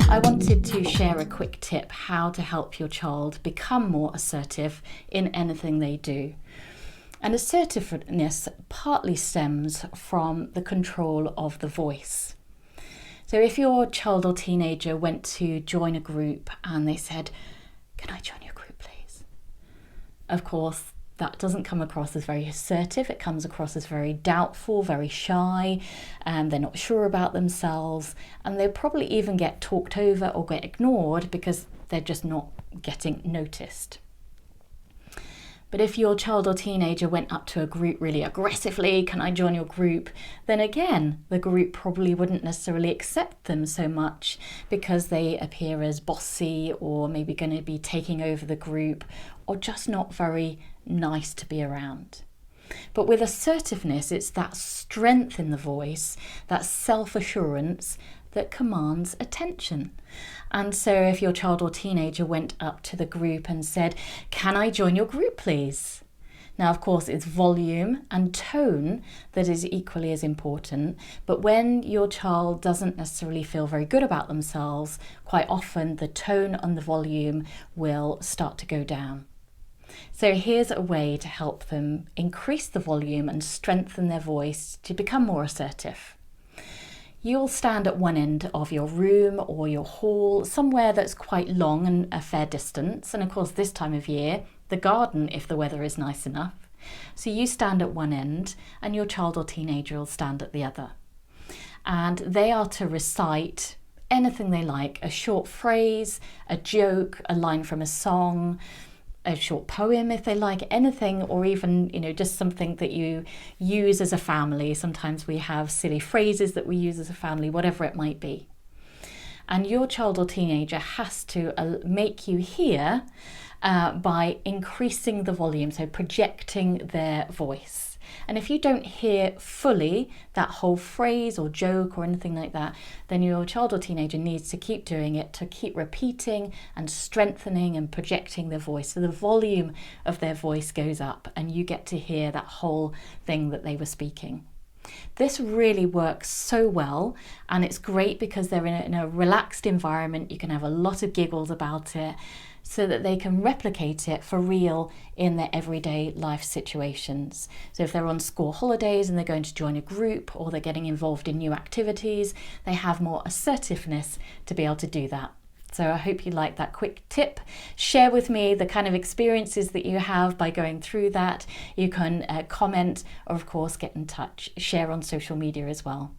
I wanted to share a quick tip how to help your child become more assertive in anything they do. And assertiveness partly stems from the control of the voice. So if your child or teenager went to join a group and they said, "Can I join your group, please?" Of course, that doesn't come across as very assertive. It comes across as very doubtful, very shy, and they're not sure about themselves, and they'll probably even get talked over or get ignored because they're just not getting noticed. But if your child or teenager went up to a group really aggressively, "Can I join your group?" then again, the group probably wouldn't necessarily accept them so much because they appear as bossy or maybe going to be taking over the group or just not very nice to be around. But with assertiveness, it's that strength in the voice, that self-assurance that commands attention. And so if your child or teenager went up to the group and said, "Can I join your group, please?" Now, of course, it's volume and tone that is equally as important. But when your child doesn't necessarily feel very good about themselves, quite often the tone and the volume will start to go down. So here's a way to help them increase the volume and strengthen their voice to become more assertive. You'll stand at one end of your room or your hall, somewhere that's quite long and a fair distance. And of course, this time of year, the garden, if the weather is nice enough. So you stand at one end and your child or teenager will stand at the other. And they are to recite anything they like, a short phrase, a joke, a line from a song, a short poem if they like, anything, or even, just something that you use as a family. Sometimes we have silly phrases that we use as a family, whatever it might be. And your child or teenager has to make you hear by increasing the volume, so projecting their voice. And if you don't hear fully that whole phrase or joke or anything like that, then your child or teenager needs to keep doing it, to keep repeating and strengthening and projecting their voice. So the volume of their voice goes up and you get to hear that whole thing that they were speaking. This really works so well, and it's great because they're in a relaxed environment. You can have a lot of giggles about it so that they can replicate it for real in their everyday life situations. So if they're on school holidays and they're going to join a group or they're getting involved in new activities, they have more assertiveness to be able to do that. So I hope you like that quick tip. Share with me the kind of experiences that you have by going through that. You can comment or, of course, get in touch. Share on social media as well.